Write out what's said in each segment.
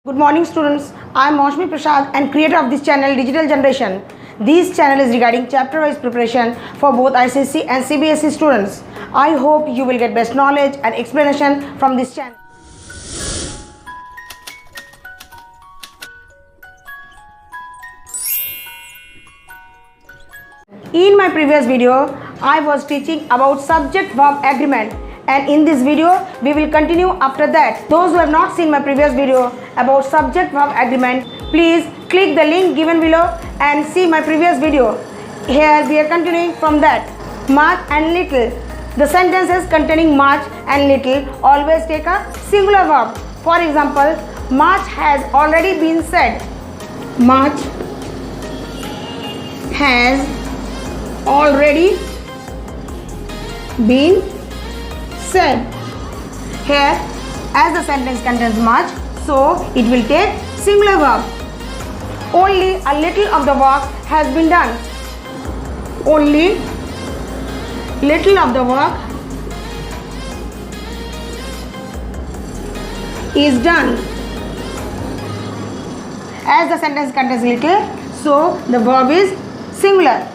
Good morning students, I am Maushmi Prasad and creator of this channel Digital Generation. This channel is regarding chapter wise preparation for both ICSE and CBSE students. I hope you will get best knowledge and explanation from this channel. In my previous video, I was teaching about subject-verb agreement, and in this video, we will continue after that. Those who have not seen my previous video about subject-verb agreement, please click the link given below and see my previous video. Here we are continuing from that. Much and little. The sentences containing much and little always take a singular verb. For example, much has already been said. Much has already been said. Here, as the sentence contains much, so it will take singular verb. Only a little of the work has been done. Only little of the work is done. As the sentence contains little, so the verb is singular.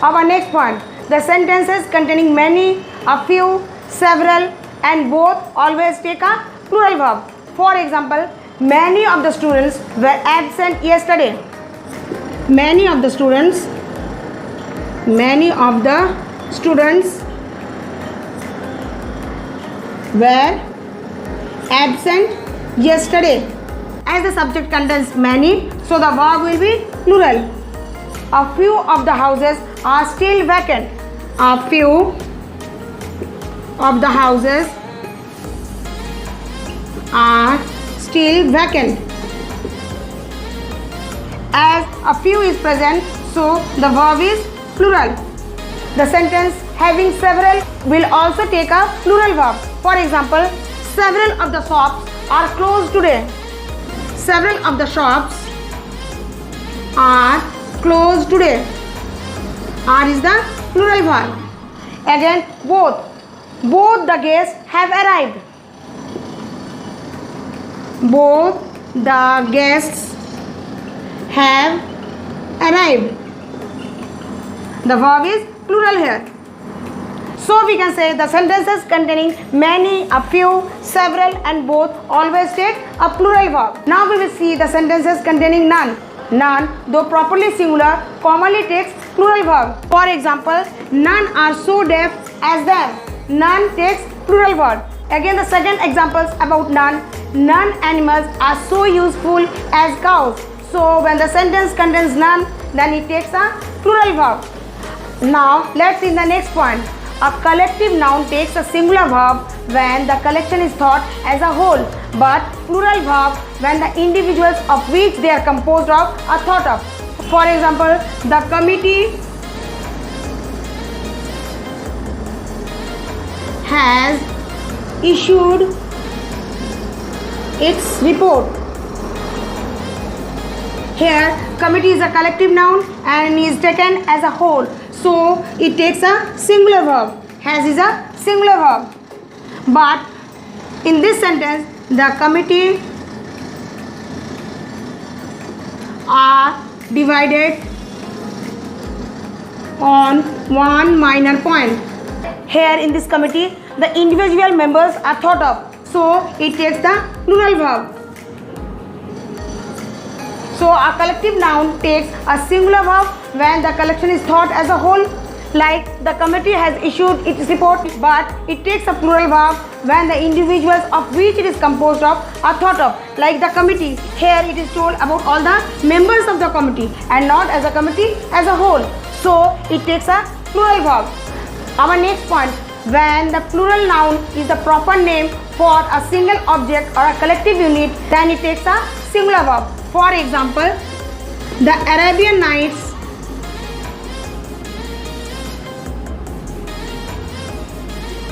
Our next point, the sentences containing many, a few, several and both always take a plural verb. For example, many of the students were absent yesterday. Many of the students were absent yesterday. As the subject contains many, so the verb will be plural. A few of the houses are still vacant. A few of the houses are still vacant. As a few is present, so the verb is plural. The sentence having several will also take a plural verb. For example, several of the shops are closed today. Several of the shops are closed today. Are is the plural verb. Again, both the guests have arrived. Both the guests have arrived. The verb is plural here. So we can say the sentences containing many, a few, several and both always take a plural verb. Now we will see the sentences containing none. None, though properly singular, commonly takes plural verb. For example, none are so deaf as them. None takes plural verb. Again, the second examples about none. None animals are so useful as cows. So when the sentence contains none, then it takes a plural verb. Now let's see the next point. A collective noun takes a singular verb when the collection is thought as a whole, but plural verb when the individuals of which they are composed of are thought of. For example, the committee has issued its report. Here, committee is a collective noun and is taken as a whole. So, it takes a singular verb. Has is a singular verb. But in this sentence, the committee are divided on one minor point. Here in this committee, the individual members are thought of. So, it takes the plural verb. So, a collective noun takes a singular verb when the collection is thought as a whole. Like the committee has issued its report, but it takes a plural verb when the individuals of which it is composed of are thought of. Like the committee, here it is told about all the members of the committee and not as a committee as a whole. So, it takes a plural verb. Our next point, when the plural noun is the proper name for a single object or a collective unit, then it takes a singular verb. For example, the Arabian Nights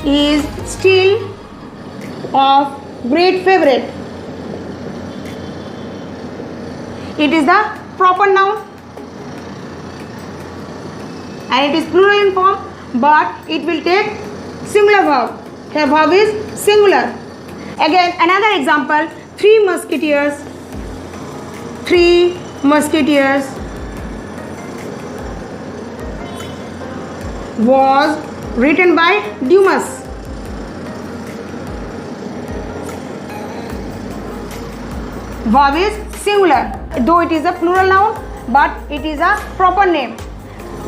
is still of great favorite. It is the proper noun and it is plural in form, but it will take singular verb. Here verb is singular. Again, another example, 3 musketeers Three Musketeers was written by Dumas. Verb is singular, though it is a plural noun, but it is a proper name.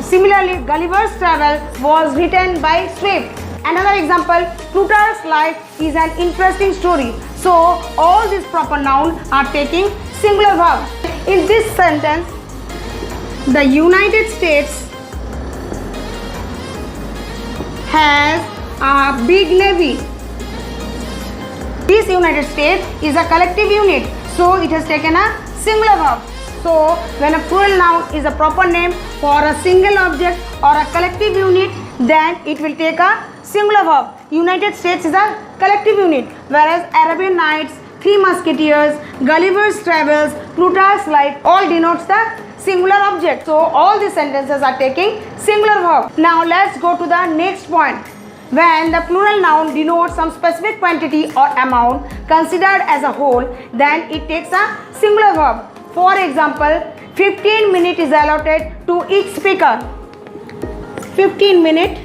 Similarly, Gulliver's Travel was written by Swift. Another example, Plutarch's Life is an interesting story. So, all these proper nouns are taking singular verb. In this sentence, the United States has a big navy. This United States is a collective unit, so it has taken a singular verb. So, when a plural noun is a proper name for a single object or a collective unit, then it will take a singular verb. United States is a collective unit, whereas Arabian Nights, Three Musketeers, Gulliver's Travels, Plutarch's Life all denotes the singular object. So, all these sentences are taking singular verb. Now, let's go to the next point. When the plural noun denotes some specific quantity or amount considered as a whole, then it takes a singular verb. For example, 15 minutes is allotted to each speaker. 15 minute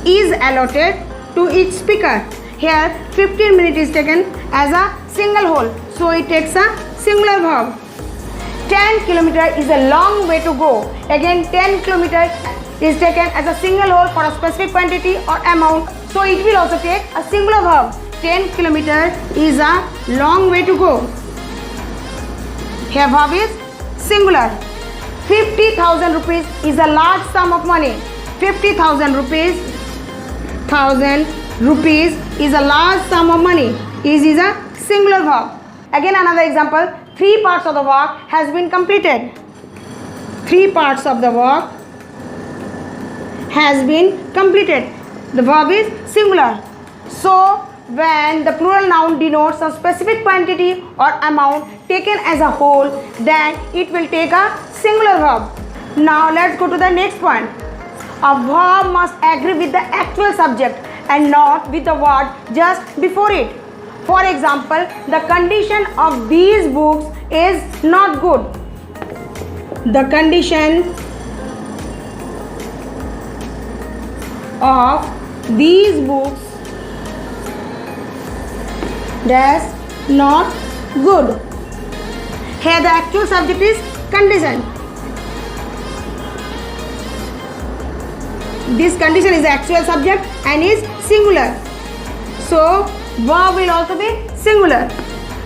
is allotted to each speaker. Here 15 minutes is taken as a single whole, so it takes a singular verb. 10 km is a long way to go. Again 10 km is taken as a single whole for a specific quantity or amount, so it will also take a singular verb. 10 km is a long way to go. Here verb is singular. 50,000 rupees is a large sum of money. 50,000 rupees, 1000 rupees is a large sum of money. Is a singular verb. Again another example, 3 parts of the work has been completed. 3 parts of the work has been completed. The verb is singular. So, when the plural noun denotes some specific quantity or amount taken as a whole, then it will take a singular verb. Now, let's go to the next point. A verb must agree with the actual subject and not with the word just before it. For example, the condition of these books is not good. The condition of these books is not good. Here the actual subject is condition. This condition is the actual subject and is singular. So, verb will also be singular.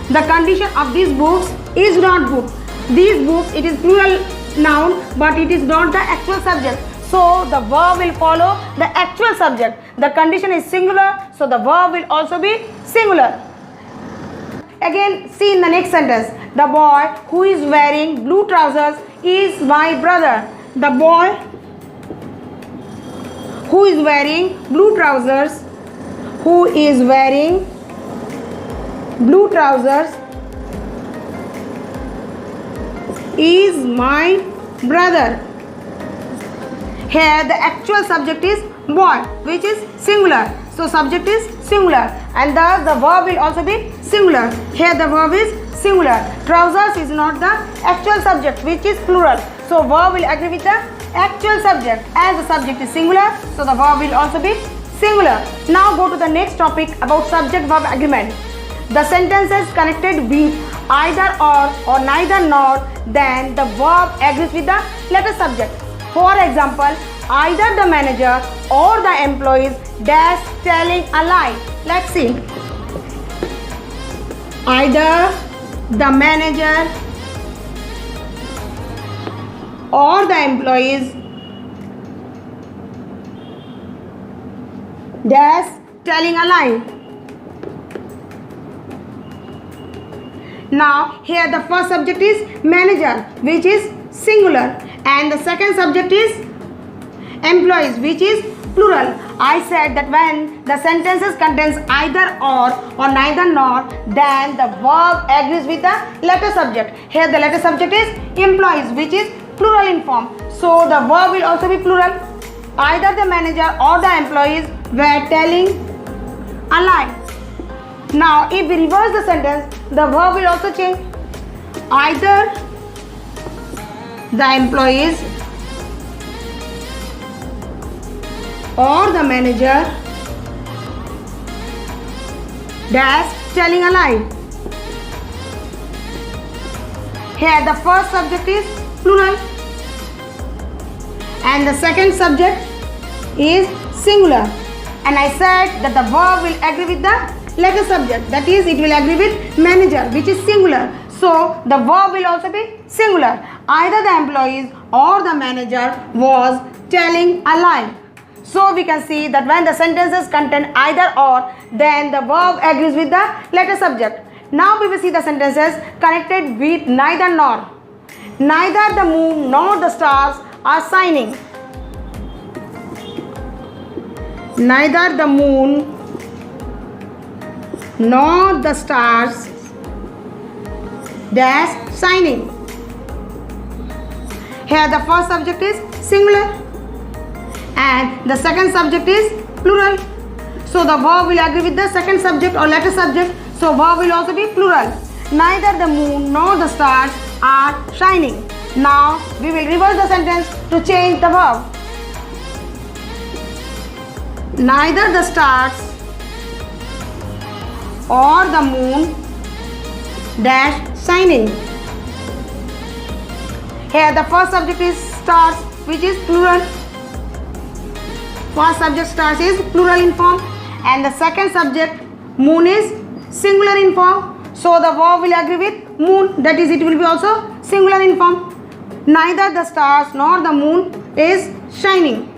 The condition of these books is not good. These books, it is plural noun, but it is not the actual subject. So, the verb will follow the actual subject. The condition is singular, so the verb will also be singular. Again, see in the next sentence. The boy who is wearing blue trousers is my brother. The boy who is wearing blue trousers, is my brother. Here the actual subject is boy, which is singular. So subject is singular and thus the verb will also be singular. Here the verb is singular. Trousers is not the actual subject, which is plural. So verb will agree with the actual subject. As the subject is singular, so the verb will also be singular. Now go to the next topic about subject-verb agreement. The sentences connected with either or neither nor, then the verb agrees with the letter subject. For example, either the manager or the employees dash telling a lie. Let's see. Either the manager or the employees dash telling a lie. Now here the first subject is manager, which is singular, and the second subject is employees, which is plural. I said that when the sentences contains either or neither nor, then the verb agrees with the letter subject. Here the letter subject is employees, which is plural in form. So the verb will also be plural. Either the manager or the employees were telling a lie. Now if we reverse the sentence, the verb will also change. Either the employees or the manager dash telling a lie. Here the first subject is plural and the second subject is singular, and I said that the verb will agree with the letter subject, that is it will agree with manager, which is singular. So the verb will also be singular. Either the employees or the manager was telling a lie. So we can see that when the sentences contain either or, then the verb agrees with the letter subject. Now we will see the sentences connected with neither nor. Neither the moon nor the stars are shining. Neither the moon nor the stars dash shining. Here the first subject is singular and the second subject is plural. So the verb will agree with the second subject or letter subject. So verb will also be plural. Neither the moon nor the stars are shining. Now we will reverse the sentence to change the verb. Neither the stars or the moon dash shining. Here the first subject is stars, which is plural. First subject stars is plural in form and the second subject moon is singular in form. So the verb will agree with moon, that is it will be also singular in form. Neither the stars nor the moon is shining.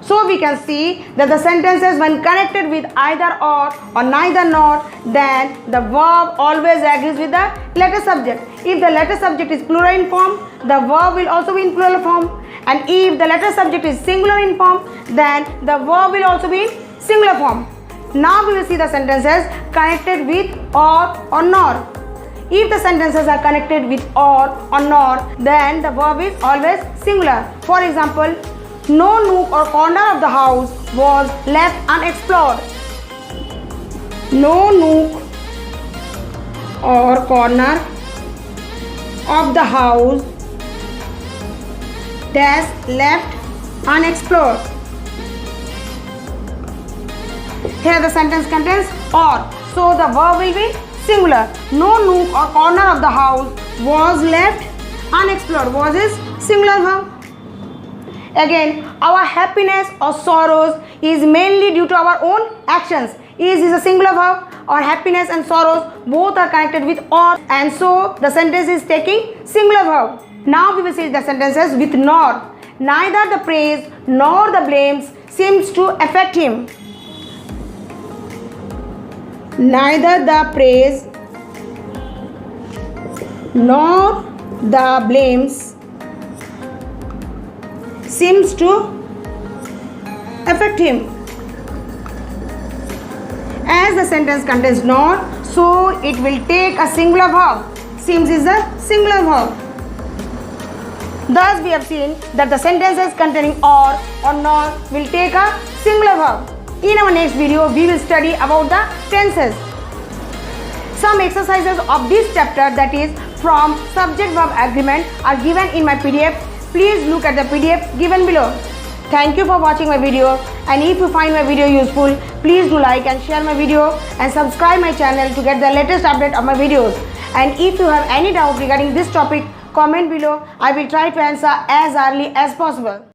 So we can see that the sentences when connected with either or neither nor, then the verb always agrees with the letter subject. If the letter subject is plural in form, the verb will also be in plural form. And if the letter subject is singular in form, then the verb will also be in singular form. Now we will see the sentences connected with or nor. If the sentences are connected with or nor, then the verb is always singular. For example, no nook or corner of the house was left unexplored. No nook or corner of the house dash left unexplored. Here the sentence contains or, so the verb will be singular. No nook or corner of the house was left unexplored. Was is singular verb. Again, our happiness or sorrows is mainly due to our own actions. Is a singular verb. Our happiness and sorrows both are connected with or, and so the sentence is taking singular verb. Now we will see the sentences with nor. Neither the praise nor the blames seems to affect him. Neither the praise nor the blames seems to affect him. As the sentence contains nor, so it will take a singular verb. Seems is a singular verb. Thus we have seen that the sentences containing or nor will take a singular verb. In our next video, we will study about the tenses. Some exercises of this chapter, that is from subject-verb agreement, are given in my PDF. Please look at the PDF given below. Thank you for watching my video, and if you find my video useful, please do like and share my video and subscribe my channel to get the latest update of my videos. And if you have any doubt regarding this topic, comment below. I will try to answer as early as possible.